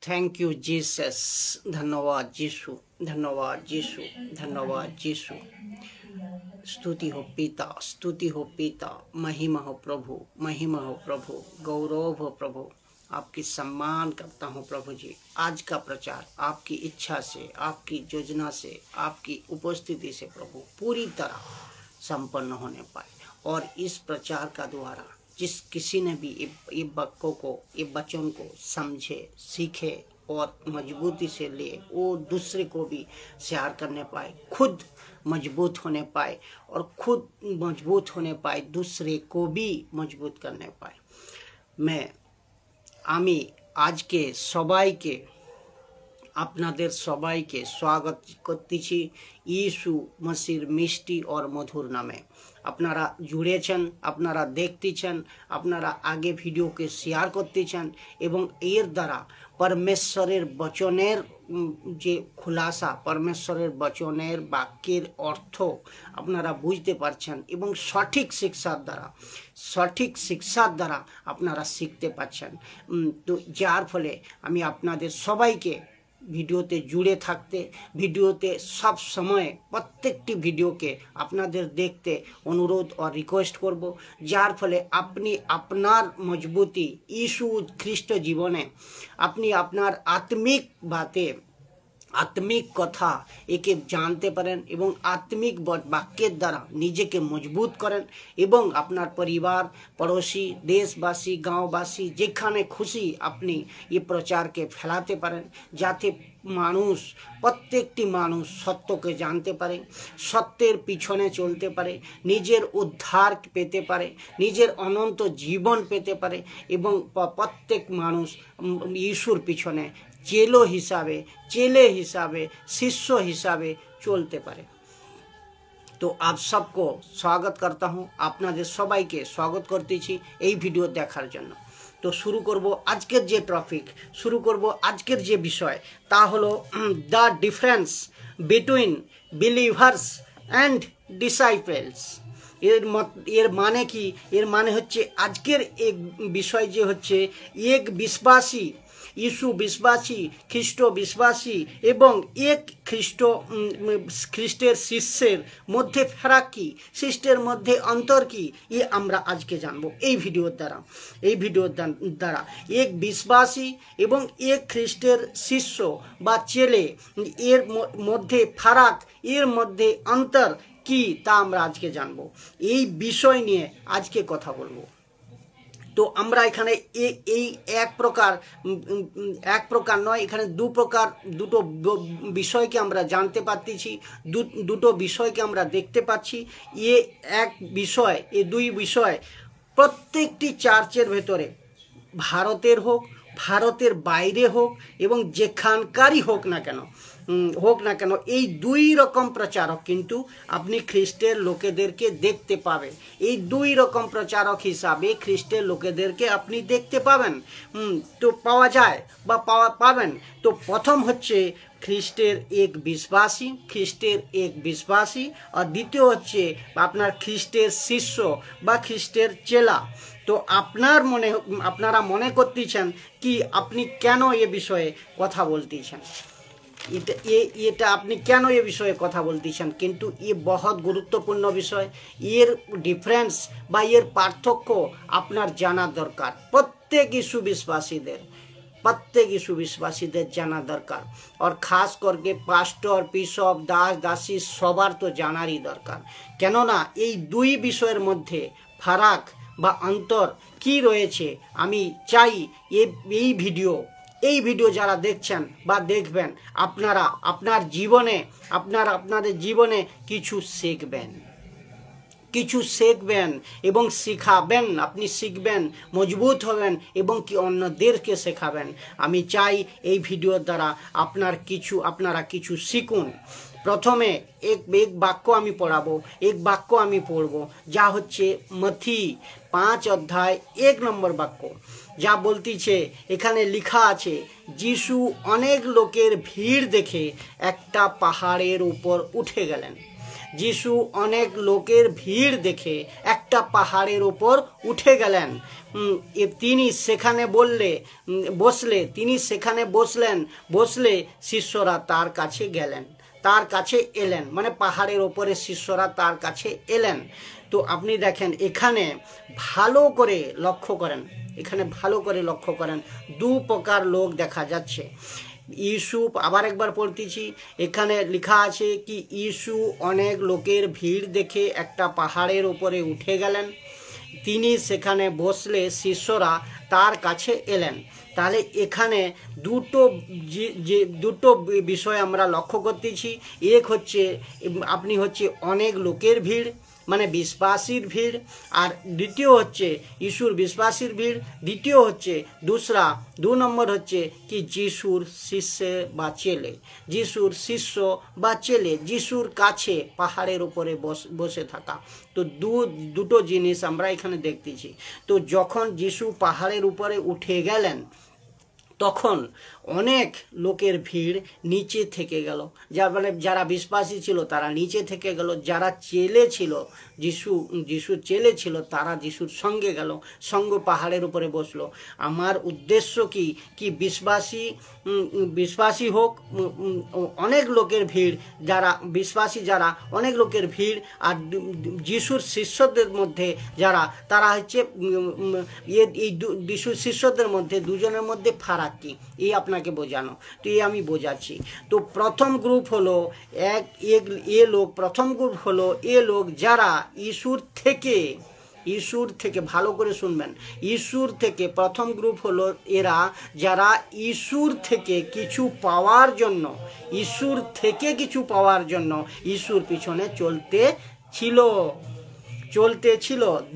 Thank you Jesus. धन्यवाद यीशु, धन्यवाद यीशु, धन्यवाद यीशु। स्तुति हो पिता, स्तुति हो पिता, महिमा हो प्रभु, महिमा हो प्रभु, गौरव हो प्रभु। आपकी सम्मान करता हूँ प्रभु जी। आज का प्रचार आपकी इच्छा से, आपकी योजना से, आपकी उपस्थिति से प्रभु पूरी तरह संपन्न होने पाए, और इस प्रचार का द्वारा जिस किसी ने भी ये वाक्यों को, ये वचन को समझे, सीखे और मजबूती से ले, वो दूसरे को भी शेयर करने पाए, खुद मजबूत होने पाए, और खुद मजबूत होने पाए, दूसरे को भी मजबूत करने पाए। আমি আজকে সবাইকে, আপনাদের সবাইকে স্বাগত করতেছি ইসু মসির মিষ্টি और মধুর নামে। আপনারা জুড়েছেন, আপনারা দেখতেছেন, আপনারা আগে ভিডিওকে শেয়ার করতেছেন, এবং এর দ্বারা পরমেশ্বরের বচনের যে খুলাসা, পরমেশ্বরের বচনের বাক্যের অর্থ আপনারা বুঝতে পারছেন, এবং সঠিক শিক্ষার দ্বারা আপনারা শিখতে পাচ্ছেন। তো যার ফলে আমি আপনাদের সবাইকে ভিডিওতে জুড়ে থাকতে, ভিডিওতে সব সময় প্রত্যেকটি ভিডিওকে আপনাদের দেখতে অনুরোধ ও রিকোয়েস্ট করব, যার ফলে আপনি আপনার মজবুতি ইসু খ্রিস্ট জীবনে, আপনি আপনার আত্মিক বাতে, আত্মিক কথা একে জানতে পারেন, এবং আত্মিক বাক্যের দ্বারা নিজেকে মজবুত করেন, এবং আপনার পরিবার, পড়োশি, দেশবাসী, গাঁওবাসী, যেখানে খুশি আপনি এই প্রচারকে ফেলাতে পারেন, যাতে মানুষ, প্রত্যেকটি মানুষ সত্যকে জানতে পারে, সত্যের পিছনে চলতে পারে, নিজের উদ্ধার পেতে পারে, নিজের অনন্ত জীবন পেতে পারে, এবং প্রত্যেক মানুষ ইসুর পিছনে चेले हिसाबे शिष्य हिसाबे चलते पारे। तो आप सबको स्वागत करता हूँ, आपनादेर सबाइके स्वागत करतेছি এই ভিডিও দেখার জন্য। তো শুরু করব আজকের যে টপিক, শুরু করব আজকের যে বিষয়, তা হলো the difference between believers and disciples. এর মানে কি? এর মানে হচ্ছে আজকের এক বিষয় যে হচ্ছে এক বিশ্বাসী, ইসু বিশ্বাসী, খ্রিস্ট বিশ্বাসী এবং এক খ্রিস্টের শিষ্যের মধ্যে ফারাক কি, খ্রিস্টের মধ্যে অন্তর কি, এ আমরা আজকে জানবো এই ভিডিওর দ্বারা। এক বিশ্বাসী এবং এক খ্রিস্টের শিষ্য বা ছেলে, এর মধ্যে ফারাক, এর মধ্যে অন্তর কি, তা আমরা আজকে জানবো। এই বিষয় নিয়ে আজকে কথা বলবো। তো আমরা এখানে এই এক প্রকার নয়, এখানে দুটো বিষয়কে আমরা জানতে পারতেছি, দুটো বিষয়কে আমরা দেখতে পাচ্ছি। দুই বিষয় প্রত্যেকটি চার্চের ভেতরে, ভারতের হোক, ভারতের বাইরে হোক, এবং যেখানকারই হোক না কেন এই দুই রকম প্রচারক কিন্তু আপনি খ্রিস্টের লোকেদেরকে দেখতে পাবেন। এই দুই রকম প্রচারক হিসাবে খ্রিস্টের লোকেদেরকে আপনি দেখতে পাবেন, তো পাওয়া যায় বা পাবেন। তো প্রথম হচ্ছে খ্রিস্টের এক বিশ্বাসী, আর দ্বিতীয় হচ্ছে আপনার খ্রিস্টের শিষ্য বা খ্রিস্টের চেলা। তো আপনারা মনে করতেছেন কি আপনি কেন এ বিষয়ে কথা বলতেছেন, এটা আপনি কেন এ বিষয়ে কথা বলতেছেন, কিন্তু এ বহুত গুরুত্বপূর্ণ বিষয়। এর ডিফারেন্স বা এর পার্থক্য আপনার জানা দরকার, প্রত্যেক ইসু বিশ্বাসীদের জানা দরকার, আর খাস করকে পাস্টর, বিশপ, দাসী সবার তো জানারই দরকার। কেননা এই দুই বিষয়ের মধ্যে ফারাক বা অন্তর কি রয়েছে, আমি চাই এই ভিডিও যারা দেখছেন বা দেখবেন, আপনারা আপনাদের জীবনে কিছু শিখবেন এবং শিখাবেন। আপনি শিখবেন, মজবুত হবেন, এবং কি অন্যদেরকে শেখাবেন। আমি চাই এই ভিডিওর দ্বারা আপনারা কিছু শিখুন। প্রথমে এক বাক্য আমি পড়ব, যা হচ্ছে মথি 5 অধ্যায় 1 নম্বর বাক্য, যা বলতেছে, এখানে লেখা আছে, যিশু অনেক লোকের ভিড় দেখে একটা পাহাড়ের উপর উঠে গেলেন। যিশু অনেক লোকের ভিড় দেখে একটা পাহাড়ের ওপর উঠে গেলেন। তিনি সেখানে বসলে শিষ্যরা তার কাছে গেলেন, তার কাছে এলেন, মানে পাহাড়ের ওপরে শিষ্যরা তার কাছে এলেন। তো আপনি দেখেন এখানে ভালো করে লক্ষ্য করেন, দু প্রকার লোক দেখা যাচ্ছে। ইস্যু আবার একবার পড়তেছি, এখানে লেখা আছে কি ইস্যু অনেক লোকের ভিড় দেখে একটা পাহাড়ের উপরে উঠে গেলেন, তিনি সেখানে বসলে শিষ্যরা তার কাছে এলেন। তাহলে এখানে দুটো বিষয় আমরা লক্ষ্য করতেছি। এক হচ্ছে অনেক লোকের ভিড়, মানে বিশ্বাসীর ভিড়, আর দ্বিতীয় হচ্ছে ইস্যুর বিশ্বাসীর ভিড়। দ্বিতীয় হচ্ছে দু নম্বর হচ্ছে কি যিশুর শিষ্য বা ছেলে, যিশুর কাছে পাহাড়ের উপরে বসে থাকা। তো দুটো জিনিস আমরা এখানে দেখতেছি। তো যখন যিশু পাহাড়ের উপরে উঠে গেলেন তখন অনেক লোকের ভিড় নিচে থেকে গেল, যারা বিশ্বাসী ছিল তারা নিচে থেকে গেল, যারা চেলে ছিল যিশুর চেলে ছিল তারা যিশুর সঙ্গে গেল, সঙ্গে পাহাড়ের উপরে বসলো। আমার উদ্দেশ্য কি বিশ্বাসী হোক অনেক লোকের ভিড়, যারা অনেক লোকের ভিড়, আর যিশুর শিষ্যদের মধ্যে তারা হচ্ছে এই যিশুর শিষ্যদের মধ্যে দুজনের মধ্যে ফারাক কি, এই আপনাকে বোঝানো। তো এই আমি বোঝাচ্ছি। তো প্রথম গ্রুপ হলো এ লোক যারা ঈশ্বর থেকে ভালো করে শুনবেন, প্রথম গ্রুপ হলো এরা যারা ঈশ্বর থেকে কিছু পাওয়ার জন্য ঈশ্বর পিছনে চলতে ছিল।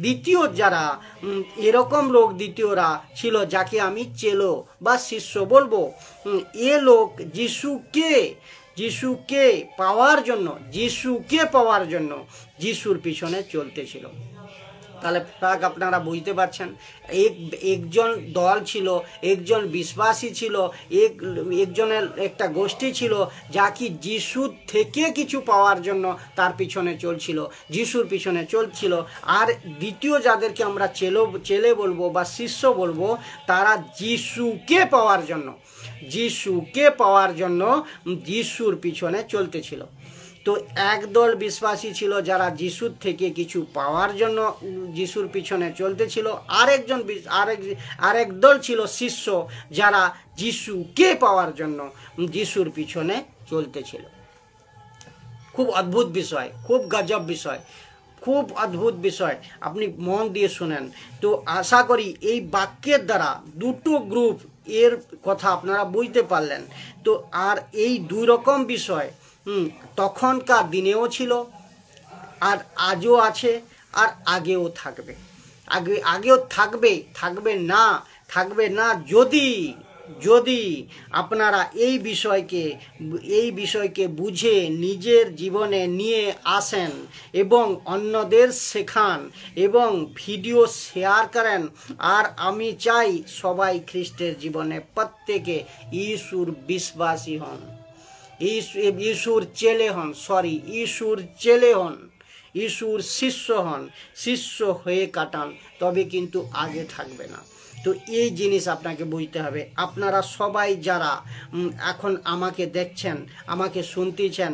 দ্বিতীয় যারা এরকম লোক দ্বিতীয়রা ছিল যাকে আমি চেলো বা শিষ্য বলবো। এ লোক যিশুকে পাওয়ার জন্য যিশুর পিছনে চলতেছিল। তাহলে ফারাক আপনারা বুঝতে পারছেন। একজন দল ছিল, একজন বিশ্বাসী ছিল, একজনের একটা গোষ্ঠী ছিল যা কি যিশুর থেকে কিছু পাওয়ার জন্য তার পিছনে চলছিল, যিশুর পিছনে চলছিল। আর দ্বিতীয় যাদেরকে আমরা ছেলে বলবো বা শিষ্য বলবো, তারা যিশুকে পাওয়ার জন্য যিশুর পিছনে চলতেছিল। তো একদল বিশ্বাসী ছিল যারা যিশুর থেকে কিছু পাওয়ার জন্য যিশুর পিছনে চলতেছিল, আরেক দল ছিল শিষ্য যারা যিশুকে পাওয়ার জন্য যিশুর পিছনে চলতেছিল। খুব অদ্ভুত বিষয়, খুব গজব বিষয়, খুব অদ্ভুত বিষয়। আপনি মন দিয়ে শুনেন। তো আশা করি এই বাক্যের দ্বারা দুটো গ্রুপ এর কথা আপনারা বুঝতে পারলেন। তো আর এই দুই রকম বিষয় তখনকার দিনেও ছিল, আর আজও আছে, আর আগেও থাকবে না যদি আপনারা এই বিষয়কে বুঝে নিজের জীবনে নিয়ে আসেন এবং অন্যদের শেখান এবং ভিডিও শেয়ার করেন। আর আমি চাই সবাই খ্রিস্টের জীবনে প্রত্যেকে ঈশ্বর বিশ্বাসী হন, ঈশ্বর শিষ্য হয়ে কাটান, তবে কিন্তু আগে থাকবে না। তো এই জিনিস আপনাকে বুঝতে হবে। আপনারা সবাই যারা এখন আমাকে দেখছেন, আমাকে শুনতেছেন,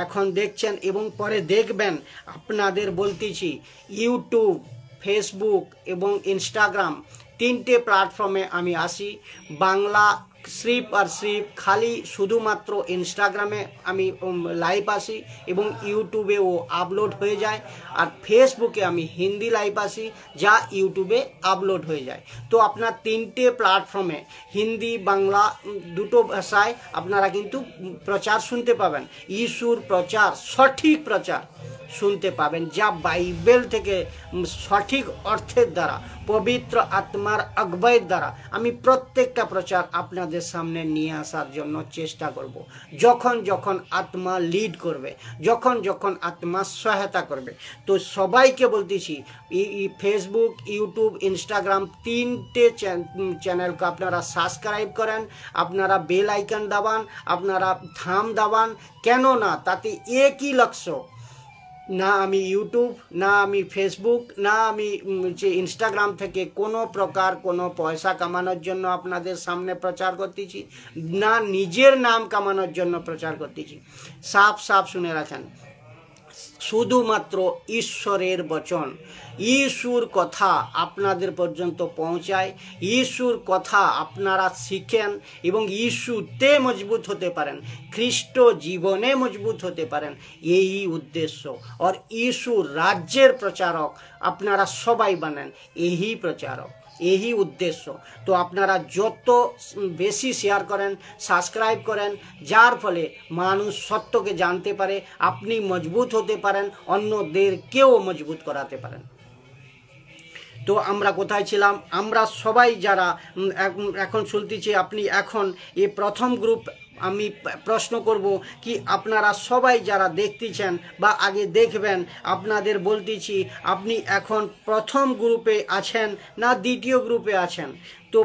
এখন দেখছেন এবং পরে দেখবেন, আপনাদের বলতেছি ইউটিউব, ফেসবুক এবং ইনস্টাগ্রাম তিনটে প্ল্যাটফর্মে আমি আসি। বাংলা খালি শুধুমাত্র ইনস্টাগ্রামে আমি লাইভ আসি এবং ইউটিউবেও আপলোড হয়ে যায়, আর ফেসবুকে আমি হিন্দি লাইভ আসি যা ইউটিউবে আপলোড হয়ে যায়। তো আপনার তিনটে প্ল্যাটফর্মে হিন্দি বাংলা দুটো ভাষায় আপনারা কিন্তু প্রচার শুনতে পাবেন। ঈশ্বর সঠিক প্রচার শুনতে পাবেন, যা বাইবেল থেকে সঠিক অর্থের দ্বারা, পবিত্র আত্মার আগুয়াইয়ের দ্বারা আমি প্রত্যেকটা প্রচার আপনাদের সামনে নিয়ে আসার জন্য চেষ্টা করব। যখন আত্মা লিড করবে, যখন আত্মা সহায়তা করবে। তো সবাইকে বলতেছি ফেসবুক, ইউটিউব, ইনস্টাগ্রাম তিনটে চ্যানেলকে আপনারা সাবস্ক্রাইব করেন, আপনারা বেল আইকন দাবান, আপনারা থাম দাবান। কেন না, তাতে একই লক্ষ্য, না আমি ইউটিউব, না আমি ফেসবুক, না আমি যে ইনস্টাগ্রাম থেকে কোনো প্রকার কোনো পয়সা কামানোর জন্য আপনাদের সামনে প্রচার করতেছি, না নিজের নাম কামানোর জন্য প্রচার করতেছি। সাফ সাফ শুনে রাখেন, শুধুমাত্র ঈশ্বরের বচন, ইস্যুর কথা আপনাদের পর্যন্ত পৌঁছায়, ইস্যুর কথা আপনারা শিখেন এবং ইস্যুতে মজবুত হতে পারেন, খ্রিস্ট জীবনে মজবুত হতে পারেন, এই উদ্দেশ্য। আর ইস্যুর রাজ্যের প্রচারক আপনারা সবাই বানেন, এই প্রচারক, এই উদ্দেশ্য। তো আপনারা যত বেশি শেয়ার করেন, সাবস্ক্রাইব করেন, যার ফলে মানুষ সত্যকে জানতে পারে, আপনি মজবুত হতে পারেন, অন্যদেরকেও মজবুত করাতে পারেন। তো আমরা কোথায় ছিলাম? আমরা সবাই যারা এখন শুনতেছি, আপনি এখন এই প্রথম গ্রুপ, আমি প্রশ্ন করব কি আপনারা সবাই যারা দেখতেছেন বা আগে দেখবেন, আপনাদের বলতেছি আপনি এখন প্রথম গ্রুপে আছেন না দ্বিতীয় গ্রুপে আছেন। তো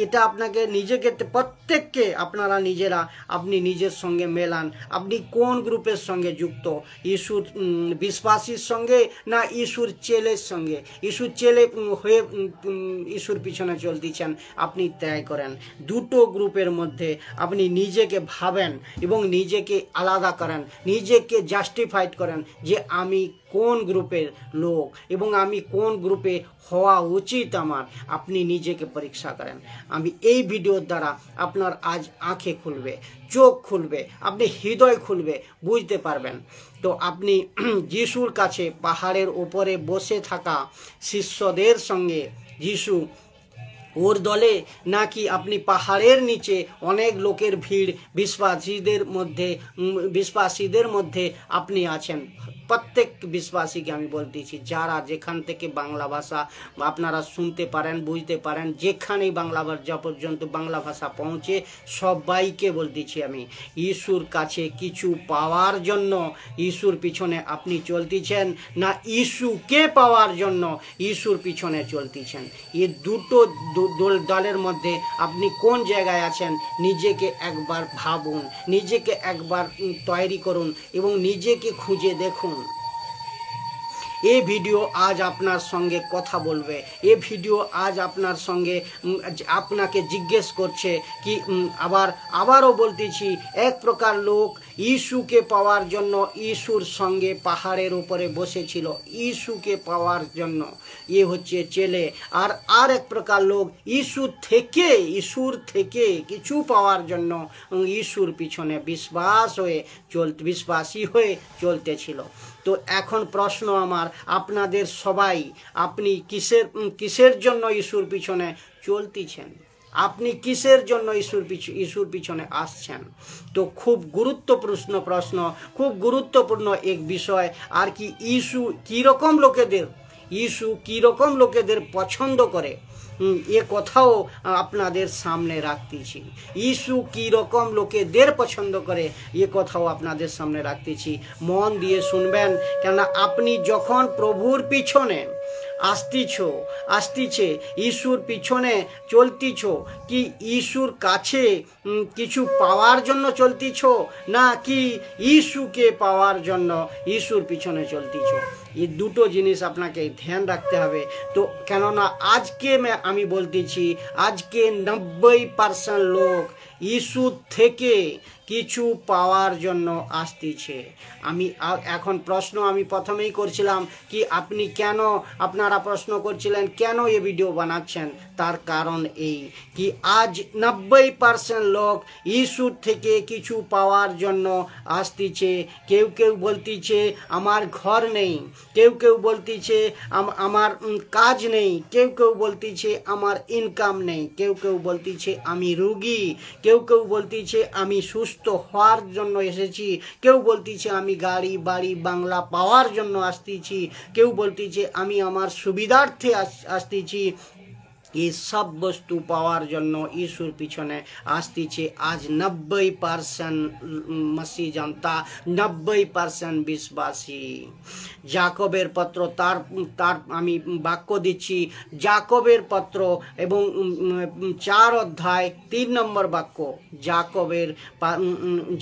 এটা আপনাকে নিজেকে, প্রত্যেককে আপনারা নিজেরা আপনি নিজের সঙ্গে মেলান, আপনি কোন গ্রুপের সঙ্গে যুক্ত, ইস্যুর বিশ্বাসীর সঙ্গে না ইস্যুর ছেলের সঙ্গে। ইস্যুর ছেলে হয়ে ইস্যুর পিছনে চলতেছেন, আপনি ত্যাগ করেন। দুটো গ্রুপের মধ্যে আপনি নিজেকে ভাবেন এবং নিজেকে আলাদা করেন, নিজেকে জাস্টিফাইড করেন যে আমি কোন গ্রুপের লোক এবং আমি কোন গ্রুপে হওয়া উচিত আমার। আপনি নিজেকে পরীক্ষা করেন। আমি এই ভিডিওর দ্বারা আপনার আজ আঁখে খুলবে, চোখ খুলবে, আপনি হৃদয় খুলবে, বুঝতে পারবেন। তো আপনি যিশুর কাছে পাহাড়ের উপরে বসে থাকা শিষ্যদের সঙ্গে যিশু ওর দলে, নাকি আপনি পাহাড়ের নিচে অনেক লোকের ভিড় বিশ্বাসীদের মধ্যে আপনি আছেন। প্রত্যেক বিশ্বাসীকে আমি বলতেছি, যারা যেখান থেকে বাংলা ভাষা আপনারা শুনতে পারেন, বুঝতে পারেন, যেখানেই বাংলা ভাষা পর্যন্ত বাংলা ভাষা পৌঁছে, সবাইকে বলতেছি আমি, ইস্যুর কাছে কিছু পাওয়ার জন্য ইস্যুর পিছনে আপনি চলতেছেন না ইস্যুকে পাওয়ার জন্য ইস্যুর পিছনে চলতেছেন। এই দুটো দলের মধ্যে আপনি কোন জায়গায় আছেন, নিজেকে একবার ভাবুন, নিজেকে একবার তৈরি করুন এবং নিজেকে খুঁজে দেখুন। এই ভিডিও আজ আপনার সঙ্গে কথা বলবে, এই ভিডিও আজ আপনার সঙ্গে আপনাকে জিজ্ঞেস করছে কি, আবারও বলতেছি, এক প্রকার লোক ইস্যুকে পাওয়ার জন্য ইস্যুর সঙ্গে পাহাড়ের উপরে বসেছিল, ইস্যুকে পাওয়ার জন্য, এ হচ্ছে ছেলে। আর এক প্রকার লোক ইস্যুর থেকে কিছু পাওয়ার জন্য ইস্যুর পিছনে বিশ্বাসী হয়ে চলতেছিল। তো এখন প্রশ্ন আমার, আপনাদের সবাই, আপনি কিসের জন্য ইস্যুর পিছনে চলতেছেন? আপনি কিসের জন্য ইস্যুর পিছনে আসছেন? তো খুব গুরুত্বপূর্ণ খুব গুরুত্বপূর্ণ এক বিষয়। আর কি, ইস্যু কীরকম লোকেদের পছন্দ করে, এ কথাও আপনাদের সামনে রাখতেছি। ইস্যু কীরকম লোকেদের পছন্দ করে, এ কথাও আপনাদের সামনে রাখতেছি। মন দিয়ে শুনবেন, কেননা আপনি যখন প্রভুর পিছনে আসতিছে, ইস্যুর পিছনে চলতিছ, কি ইস্যুর কাছে কিছু পাওয়ার জন্য চলতিছ, না কি ইস্যুকে পাওয়ার জন্য ইস্যুর পিছনে চলতিছ? এই দুটো জিনিস আপনাকে ধ্যান রাখতে হবে। তো কেননা আজকে আমি বলতেছি, আজকে 90% লোক ইস্যু থেকে কিছু পাওয়ার জন্য আসতেছে। এখন প্রশ্ন আমি প্রথমেই করছিলাম কি, আপনারা প্রশ্ন করছিলেন কেন এই ভিডিও বানাচ্ছেন, তার কারণ এই কি, আজ 90% লোক ইস্যু থেকে কিছু পাওয়ার জন্য আসতেছে। কেউ বলতেছে আমার ঘর নেই, কেউ বলতেছে আমার কাজ নেই, কেউ বলতেছে আমার ইনকাম নেই, কেউ বলতেছে আমি রোগী, কেউ বলতেছে আমি সুস্থ হওয়ার জন্য এসেছি, কেউ বলতেছে আমি গাড়ি বাড়ি বাংলা পাওয়ার জন্য আসতেছি, কেউ বলতেছে আমি আমার সুবিধার্থে আসতেছি, এই সব বস্তু পাওয়ার জন্য ইসুর পিছনে আসতেছে আজ 90% মসি জনতা, 90% বিশ্বাসী। জাকবের পত্র তার আমি বাক্য দিচ্ছি, জাকবের পত্র এবং 4 অধ্যায় 3 নম্বর বাক্য,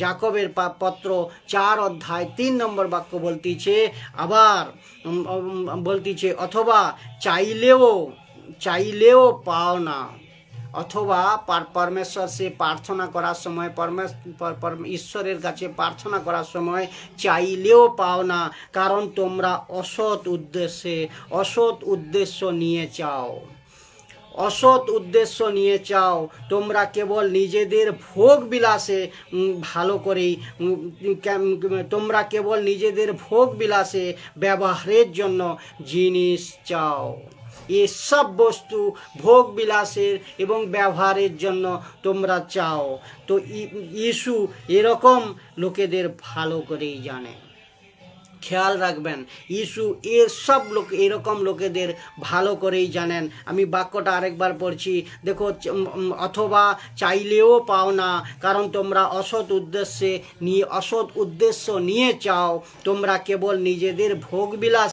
জাকবের পত্র 4 অধ্যায় 3 নম্বর বাক্য বলতেছে, আবার বলতেছে অথবা চাইলেও পাও না, অথবা পরমেশ্বর সে প্রার্থনা করার সময় ঈশ্বরের কাছে প্রার্থনা করার সময় চাইলেও পাও না, কারণ তোমরা অসৎ উদ্দেশ্য নিয়ে চাও, তোমরা কেবল নিজেদের ভোগ বিলাসে তোমরা কেবল নিজেদের ভোগ বিলাসে ব্যবহারের জন্য জিনিস চাও। এসব বস্তু ভোগ বিলাসের এবং ব্যবহারের জন্য তোমরা চাও। তো ইস্যু এরকম লোকেদের ভালো করেই জানে, খেয়াল রাখবেন, ইস্যু এরকম লোকেদের ভালো করেই জানেন। আমি বাক্যটা আরেকবার পড়ছি, দেখো, অথবা চাইলেও পাও না, কারণ তোমরা অসৎ উদ্দেশ্য নিয়ে চাও, তোমরা কেবল নিজেদের ভোগ বিলাস